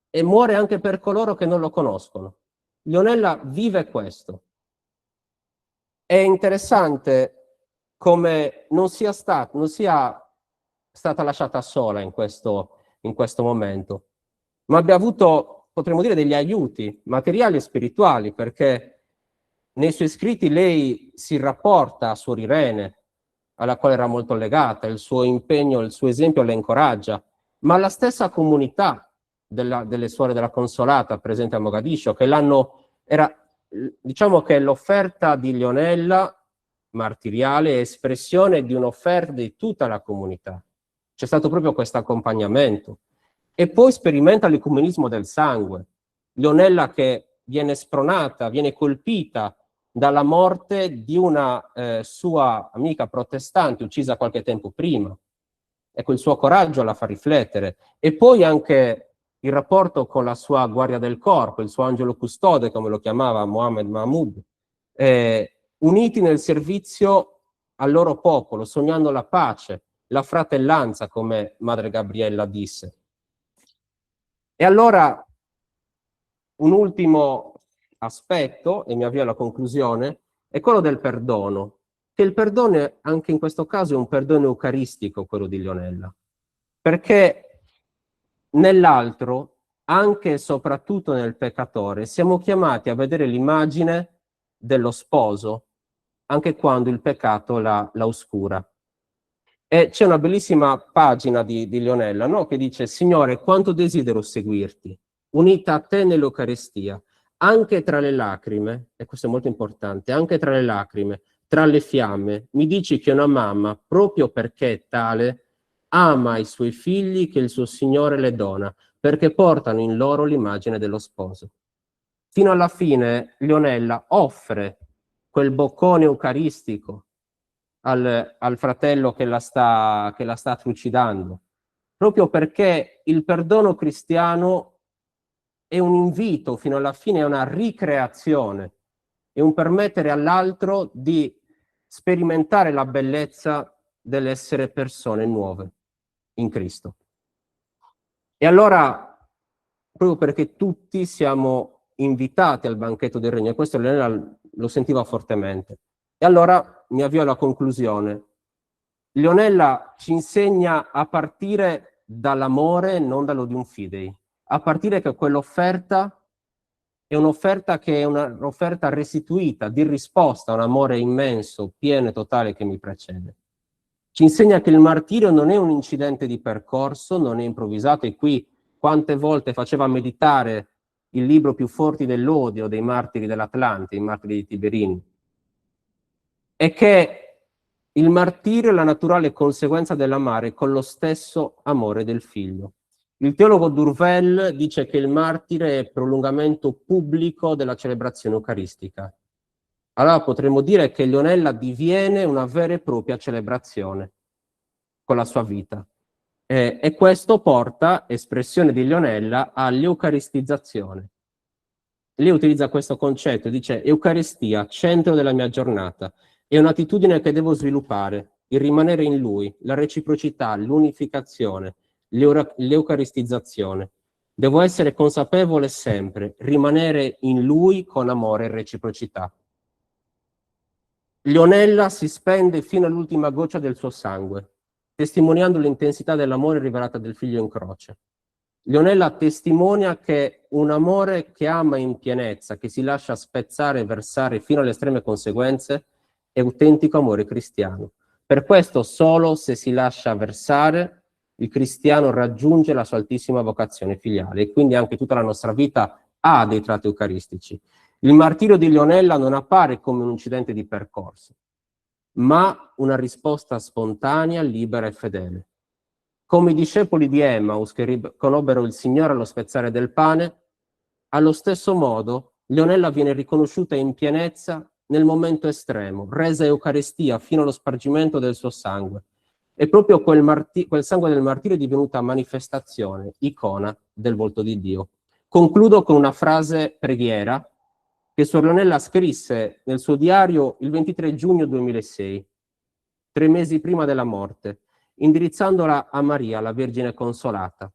E muore anche per coloro che non lo conoscono. Leonella vive questo. È interessante come non sia stata lasciata sola in questo momento, ma abbia avuto, potremmo dire, degli aiuti materiali e spirituali, perché nei suoi scritti lei si rapporta a Suor Irene, alla quale era molto legata, il suo impegno, il suo esempio la incoraggia, ma la stessa comunità delle Suore della Consolata presente a Mogadiscio, che diciamo che l'offerta di Leonella martiriale è espressione di un'offerta di tutta la comunità. C'è stato proprio questo accompagnamento. E poi sperimenta l'ecumenismo del sangue. Leonella che viene spronata, viene colpita dalla morte di una sua amica protestante uccisa qualche tempo prima. Ecco, il suo coraggio la fa riflettere. E poi anche il rapporto con la sua guardia del corpo, il suo angelo custode, come lo chiamava Mohammed Mahmoud, uniti nel servizio al loro popolo, sognando la pace, la fratellanza, come Madre Gabriella disse. E allora un ultimo aspetto, e mi avvio alla conclusione, è quello del perdono, che il perdono anche in questo caso è un perdono eucaristico, quello di Leonella, perché nell'altro, anche e soprattutto nel peccatore, siamo chiamati a vedere l'immagine dello sposo, anche quando il peccato la oscura. E c'è una bellissima pagina di Leonella, no? Che dice: Signore, quanto desidero seguirti, unita a te nell'Eucaristia, anche tra le lacrime, e questo è molto importante, anche tra le lacrime, tra le fiamme, mi dici che una mamma, proprio perché è tale, ama i suoi figli che il suo Signore le dona, perché portano in loro l'immagine dello sposo. Fino alla fine Leonella offre quel boccone eucaristico al fratello che la sta trucidando, proprio perché il perdono cristiano è un invito fino alla fine, è una ricreazione, è un permettere all'altro di sperimentare la bellezza dell'essere persone nuove in Cristo. E allora, proprio perché tutti siamo invitati al banchetto del regno, e questo Leonella lo sentiva fortemente. E allora mi avvio alla conclusione. Leonella ci insegna a partire dall'amore, non dallo di un fidei, a partire che quell'offerta è un'offerta che è un'offerta restituita, di risposta a un amore immenso, pieno e totale che mi precede. Ci insegna che il martirio non è un incidente di percorso, non è improvvisato, e qui quante volte faceva meditare il libro Più forti dell'odio dei martiri dell'Atlante, i martiri di Tiberini, e che il martirio è la naturale conseguenza dell'amare con lo stesso amore del figlio. Il teologo Durvel dice che il martire è prolungamento pubblico della celebrazione eucaristica. Allora potremmo dire che Leonella diviene una vera e propria celebrazione con la sua vita. E questo porta, espressione di Leonella, all'eucaristizzazione. Lei utilizza questo concetto, dice Eucaristia, centro della mia giornata. È un'attitudine che devo sviluppare, il rimanere in Lui, la reciprocità, l'unificazione, l'eucaristizzazione. Devo essere consapevole sempre, rimanere in Lui con amore e reciprocità. Leonella si spende fino all'ultima goccia del suo sangue, testimoniando l'intensità dell'amore rivelata del figlio in croce. Leonella testimonia che un amore che ama in pienezza, che si lascia spezzare e versare fino alle estreme conseguenze, è autentico amore cristiano. Per questo solo se si lascia versare il cristiano raggiunge la sua altissima vocazione filiale, e quindi anche tutta la nostra vita ha dei tratti eucaristici. Il martirio di Leonella non appare come un incidente di percorso, ma una risposta spontanea, libera e fedele. Come i discepoli di Emmaus che riconobbero il Signore allo spezzare del pane, allo stesso modo Leonella viene riconosciuta in pienezza nel momento estremo, resa Eucaristia fino allo spargimento del suo sangue. E proprio quel sangue del martirio è divenuta manifestazione, icona del volto di Dio. Concludo con una frase preghiera che Suor Leonella scrisse nel suo diario il 23 giugno 2006, 3 mesi prima della morte, indirizzandola a Maria, la Vergine Consolata,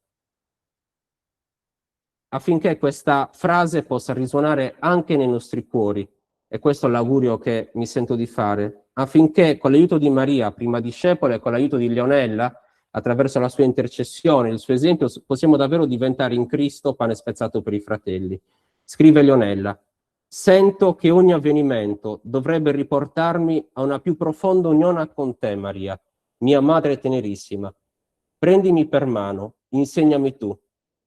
affinché questa frase possa risuonare anche nei nostri cuori, e questo è l'augurio che mi sento di fare, affinché con l'aiuto di Maria, prima discepola, e con l'aiuto di Leonella, attraverso la sua intercessione, il suo esempio, possiamo davvero diventare in Cristo pane spezzato per i fratelli. Scrive Leonella: sento che ogni avvenimento dovrebbe riportarmi a una più profonda unione con te, Maria, mia madre tenerissima. Prendimi per mano, insegnami tu.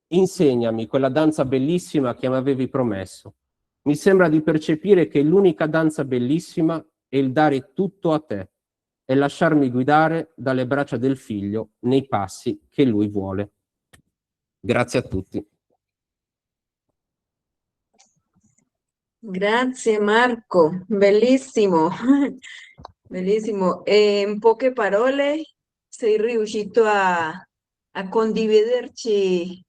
Insegnami quella danza bellissima che mi avevi promesso. Mi sembra di percepire che l'unica danza bellissima è il dare tutto a te e lasciarmi guidare dalle braccia del figlio nei passi che lui vuole. Grazie a tutti. Grazie Marco, bellissimo, bellissimo. E in poche parole sei riuscito a condividerci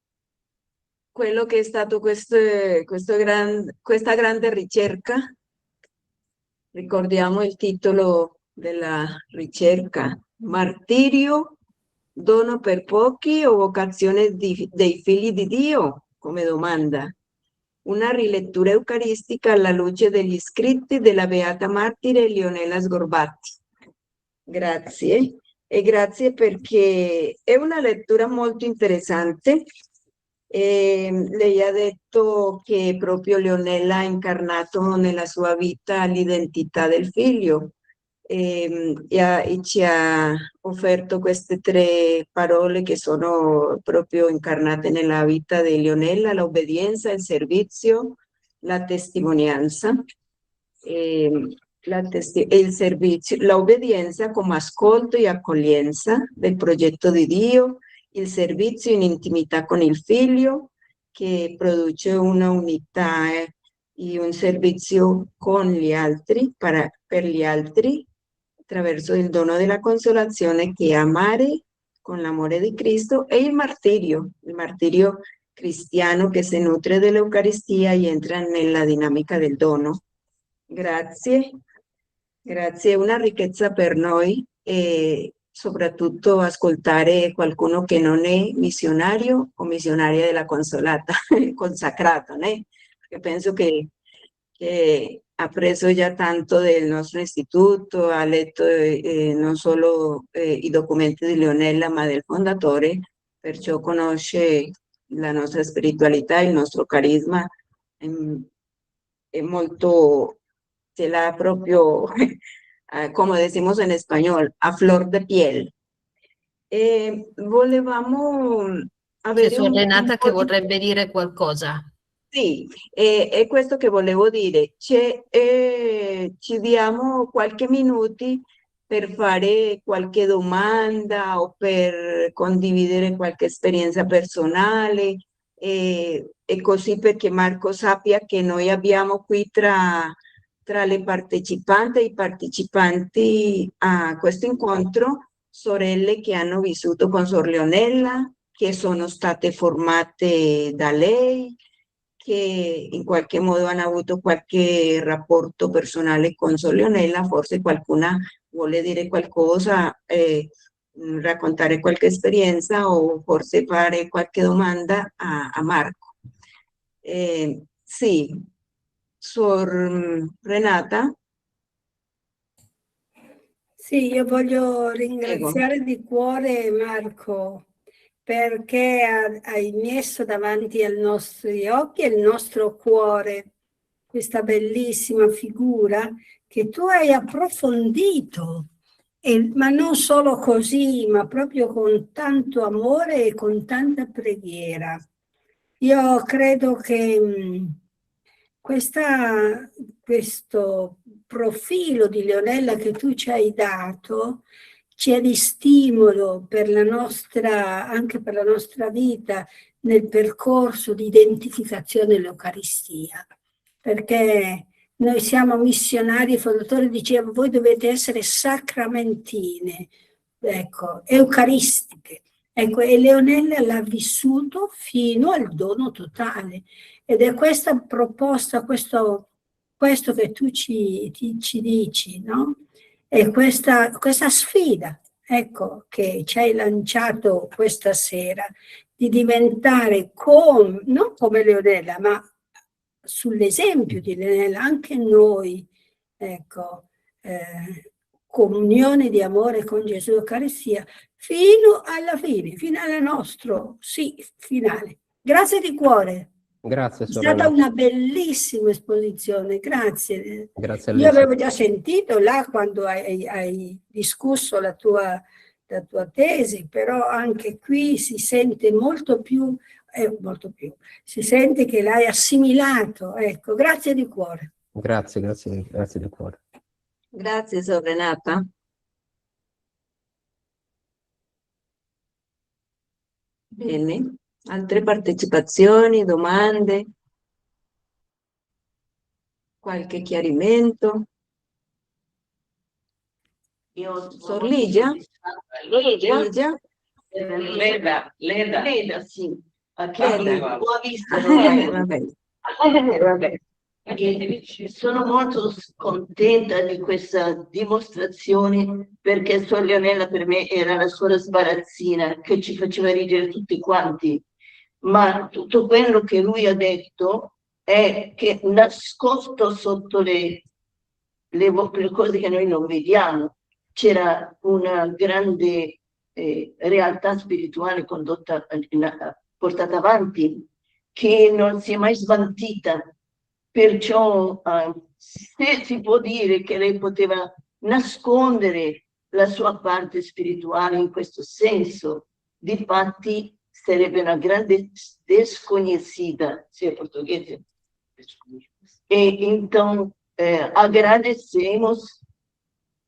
quello che è stato questa grande ricerca. Ricordiamo il titolo della ricerca: Martirio, dono per pochi o vocazione dei figli di Dio? Come domanda. Una rilettura eucaristica alla luce degli scritti della Beata Martire Leonela Sgorbati. Grazie, e grazie perché è una lettura molto interessante. Lei ha detto che proprio Leonella ha incarnato nella sua vita l'identità del figlio, e ci ha offerto queste 3 parole che sono proprio incarnate nella vita di Leonella: l'obbedienza, il servizio, la testimonianza. il servizio, la obbedienza come ascolto e accoglienza del progetto di Dio, il servizio in intimità con il Figlio, che produce una unità e un servizio con gli altri, per gli altri, attraverso il dono della consolazione che è amare con l'amore di Cristo, e il martirio cristiano che si nutre dell'Eucaristia e entra nella dinamica del dono. Grazie, grazie, è una ricchezza per noi e soprattutto ascoltare qualcuno che non è missionario o missionaria della Consolata, consacrato, né? Perché penso che ha preso già tanto del nostro istituto, ha letto non solo i documenti di Leonella, ma del fondatore, perciò conosce la nostra spiritualità, il nostro carisma, è molto, ce l'ha proprio, come decimos en español, a flor de piel. Volevamo C'è avere Suor un Renata po' che di... vorrebbe dire qualcosa. Sì, è questo che volevo dire. Ci diamo qualche minuto per fare qualche domanda o per condividere qualche esperienza personale e così perché Marco sappia che noi abbiamo qui tra le partecipanti e i partecipanti a questo incontro sorelle che hanno vissuto con Sor Leonella, che sono state formate da lei, che in qualche modo hanno avuto qualche rapporto personale con Sor Leonella, forse qualcuna vuole dire qualcosa, raccontare qualche esperienza o forse fare qualche domanda a Marco. Sì, Sor Renata, Sì, io voglio prego. ringraziare di cuore Marco perché hai messo davanti ai nostri occhi e al nostro cuore questa bellissima figura che tu hai approfondito, ma non solo così, ma proprio con tanto amore e con tanta preghiera. Io credo che questo profilo di Leonella che tu ci hai dato sia di stimolo per la nostra, anche per la nostra vita nel percorso di identificazione dell'Eucaristia, perché noi siamo missionari, il fondatore diceva voi dovete essere sacramentine, ecco, eucaristiche. Ecco, e Leonella l'ha vissuto fino al dono totale. Ed è questa proposta, questo che tu ci dici, no? E questa sfida, ecco, che ci hai lanciato questa sera, di diventare non come Leonella, ma sull'esempio di Leonella, anche noi, ecco, comunione di amore con Gesù Eucaristia, fino alla fine, fino al nostro sì finale. Grazie di cuore. Grazie, È stata Sorella. una bellissima esposizione, grazie. Grazie a Io lei. avevo già sentito là quando hai discusso la tua tesi, però anche qui si sente molto più, si sente che l'hai assimilato. Ecco, grazie di cuore. Grazie di cuore. Grazie, Sor Renata. Bene, altre partecipazioni, domande? Qualche chiarimento? Sor Ligia? Ligia? Leda, sì. Leda. Ho visto, Vabbè. sono molto contenta di questa dimostrazione perché Sor Leonella per me era la sola sbarazzina che ci faceva ridere tutti quanti, ma tutto quello che lui ha detto è che nascosto sotto le cose che noi non vediamo c'era una grande realtà spirituale portata avanti che non si è mai smentita. Perciò se si può dire che lei poteva nascondere la sua parte spirituale in questo senso, difatti sarebbe una grande desconhecida, se è portoghese. E então agradecemos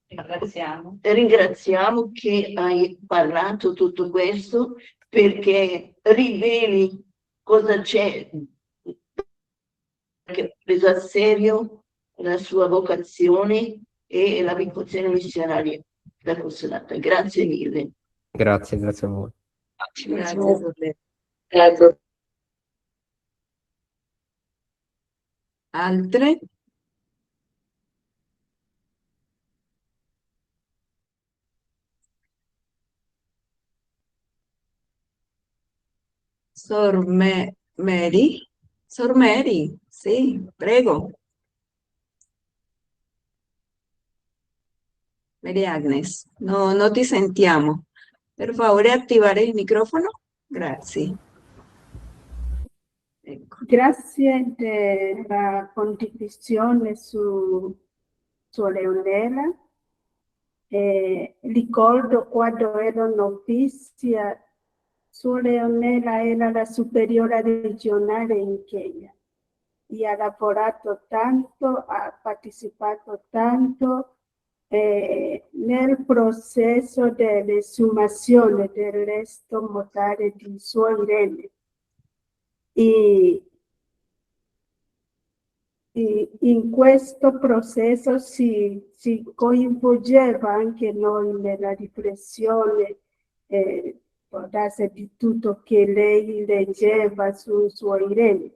Ringraziamo. e ringraziamo che hai parlato tutto questo perché riveli cosa c'è, che ha preso a serio la sua vocazione e la vocazione missionaria da Consolata. Grazie mille. Grazie, grazie a voi. Grazie, Sorelle. Grazie. Altre? Mary? Sor Mary, sì, prego. Mary Agnes, no ti sentiamo. Per favore attivare il microfono. Grazie. Ecco. Grazie della condivisione su Leonela. Ricordo quando ero novizia, Suor Leonela era la superiora regionale in Kenya e ha lavorato tanto, ha partecipato tanto nel processo dell'esumazione del resto mortale di Suor Irene. E in questo processo si coinvolgeva anche noi nella riflessione di tutto che lei leggeva su Irene.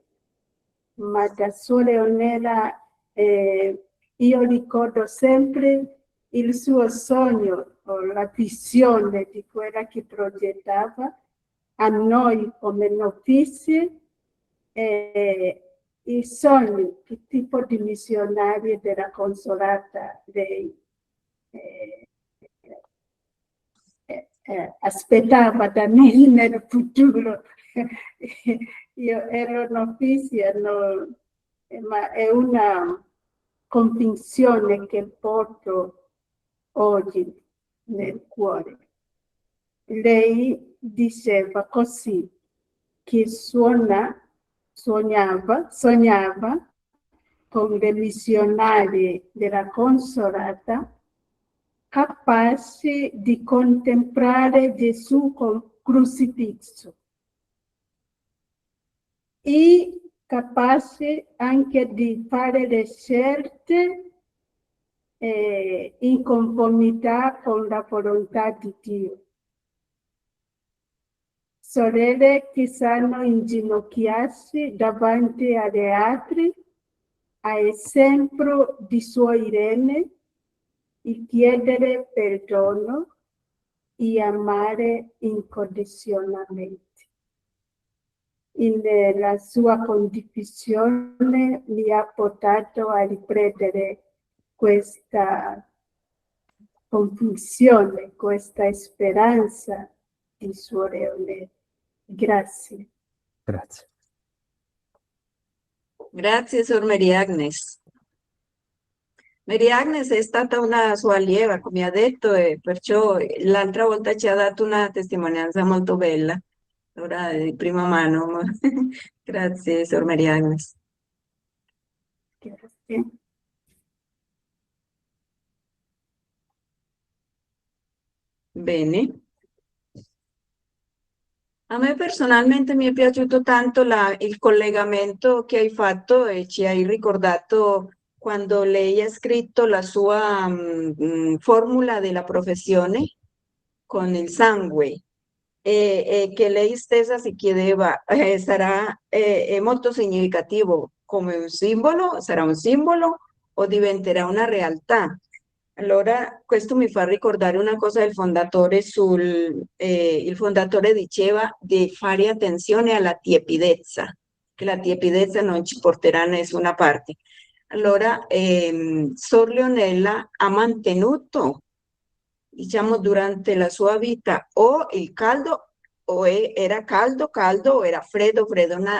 Ma da Suor Leonela io ricordo sempre il suo sogno o la visione di quella che progettava a noi come novizie, i sogni, che tipo di missionaria della Consolata lei aspettava da me nel futuro. Io ero novizia, ma è una convinzione che porto oggi nel cuore. Lei diceva così, che sognava con le missionarie della Consolata capaci di contemplare Gesù crocifisso e capaci anche di fare le scelte in conformità con la volontà di Dio. Sorelle che sanno inginocchiarsi davanti alle altre, a esempio di Suor Irene, e chiedere perdono e amare incondizionatamente. La sua condivisione mi ha portato a riprendere questa convinzione, questa speranza di Suor Leonela. Grazie. Grazie. Grazie, Sor Maria Agnes. Maria Agnes è stata una sua allieva, come ha detto, e perciò l'altra volta ci ha dato una testimonianza molto bella, ora di prima mano. Grazie, Sor Maria Agnes. Grazie. Bene. A me personalmente mi è piaciuto tanto il collegamento che hai fatto e ci hai ricordato quando lei ha scritto la sua formula della professione con il sangue e che lei stessa si chiedeva è molto significativo come un simbolo, sarà un simbolo o diventerà una realtà. Allora, questo mi fa ricordare una cosa del fondatore il fondatore diceva di fare attenzione alla tiepidezza, che la tiepidezza non ci porterà a nessuna parte. Allora, Sor Leonela ha mantenuto, diciamo, durante la sua vita o il caldo o era caldo o era freddo,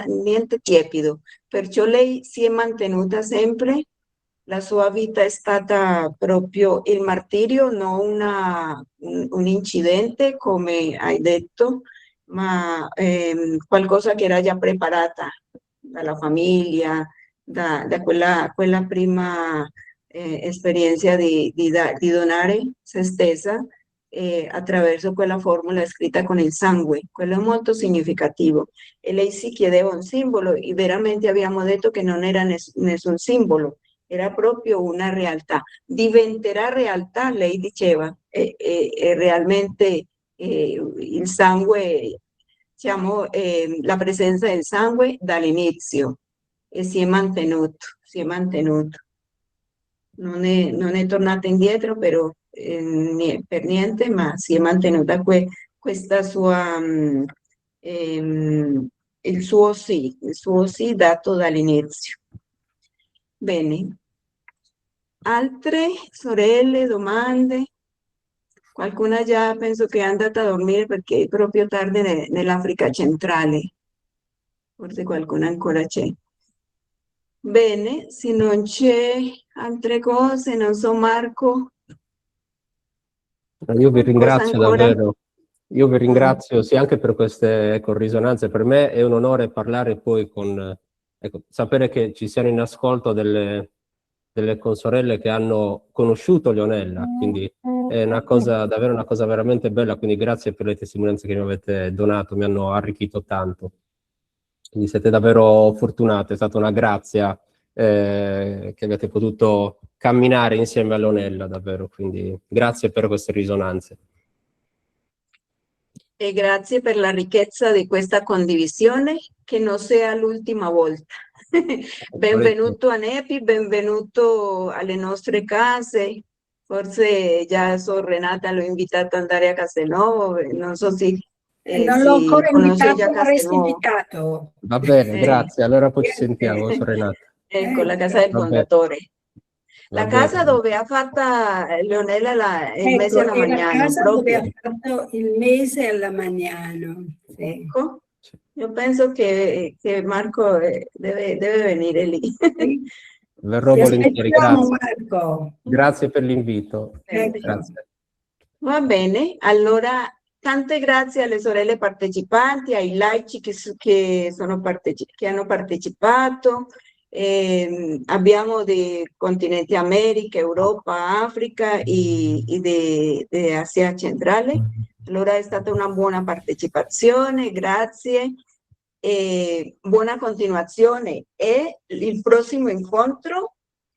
niente tiepido. Perciò lei si è mantenuta sempre. La sua vita è stata proprio il martirio, non un incidente, come hai detto, ma qualcosa che era già preparata dalla famiglia, da quella prima esperienza di donare se stessa attraverso quella formula scritta con il sangue. Quello è molto significativo. E lei si chiedeva un simbolo e veramente abbiamo detto che non era nessun simbolo, era proprio una realtà. Diventerà realtà, lei diceva, e realmente il sangue, diciamo, la presenza del sangue dall'inizio e si è mantenuto, si è mantenuto. Non è tornata indietro però per niente, ma si è mantenuta questa sua, il suo sì dato dall'inizio. Bene. Altre sorelle, domande? Qualcuna già penso che è andata a dormire perché è proprio tardi nell'Africa centrale. Forse qualcuna ancora c'è. Bene, se non c'è altre cose, non so Marco. Io vi Qualcosa ringrazio ancora? davvero, io vi ringrazio sì anche per queste risonanze. Per me è un onore parlare poi con, ecco, sapere che ci siano in ascolto delle consorelle che hanno conosciuto Leonella, quindi è una cosa, davvero una cosa veramente bella, quindi grazie per le testimonianze che mi avete donato, mi hanno arricchito tanto. Quindi siete davvero fortunati, è stata una grazia che avete potuto camminare insieme a Leonella, davvero, quindi grazie per queste risonanze. E grazie per la ricchezza di questa condivisione, che non sia l'ultima volta. Benvenuto a Nepi, benvenuto alle nostre case. Forse già Sor Renata l'ho invitato ad andare a Castelnuovo, non so se Non l'ho ancora conosce già invitato, ma resta Castelnuovo. invitato. Va bene, grazie, allora poi ci Grazie. sentiamo, Sor Renata. Ecco, la casa del Va bene, fondatore. va La casa bene. dove ha fatto Leonella il mese Ecco, alla è la Magnano, casa dove proprio. ha fatto il mese alla Magnano. Sì. Ecco, io penso che Marco deve venire lì. Sì. Verrò Ti volentieri, aspettiamo, grazie. Marco. Grazie per l'invito. Ecco. Grazie. Va bene, allora tante grazie alle sorelle partecipanti, ai laici che hanno partecipato. Abbiamo dei continenti America, Europa, Africa e di Asia centrale. Allora è stata una buona partecipazione, grazie e buona continuazione. E il prossimo incontro,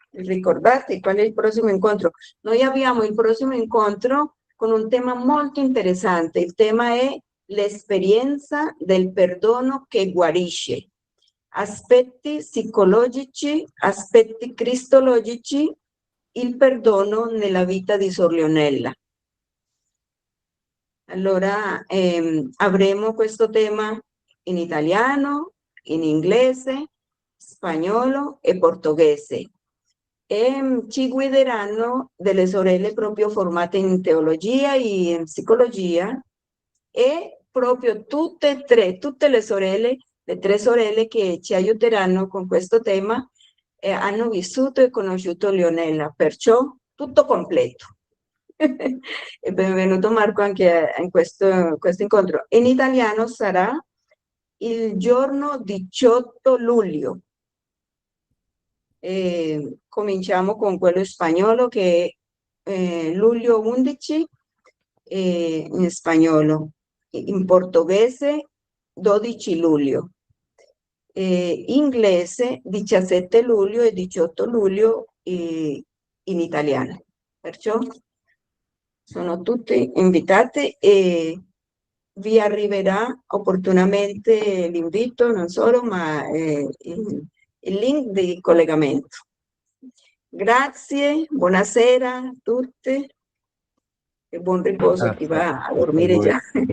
ricordate qual è il prossimo incontro? Noi abbiamo il prossimo incontro con un tema molto interessante. Il tema è l'esperienza del perdono che guarisce. Aspetti psicologici, aspetti cristologici, il perdono nella vita di Sor Leonella. Allora avremo questo tema in italiano, in inglese, spagnolo e portoghese. E ci guideranno delle sorelle proprio formate in teologia e in psicologia e proprio tutte le tre sorelle che ci aiuteranno con questo tema hanno vissuto e conosciuto Leonella, perciò tutto completo. E benvenuto Marco anche in questo incontro. In italiano sarà il giorno 18 luglio. Cominciamo con quello spagnolo che è luglio 11 in spagnolo, in portoghese 12 luglio, inglese 17 luglio e 18 luglio in italiano. Perciò sono tutte invitate e vi arriverà opportunamente l'invito, non solo, ma il link di collegamento. Grazie, buonasera a tutte e buon riposo a chi va a dormire già.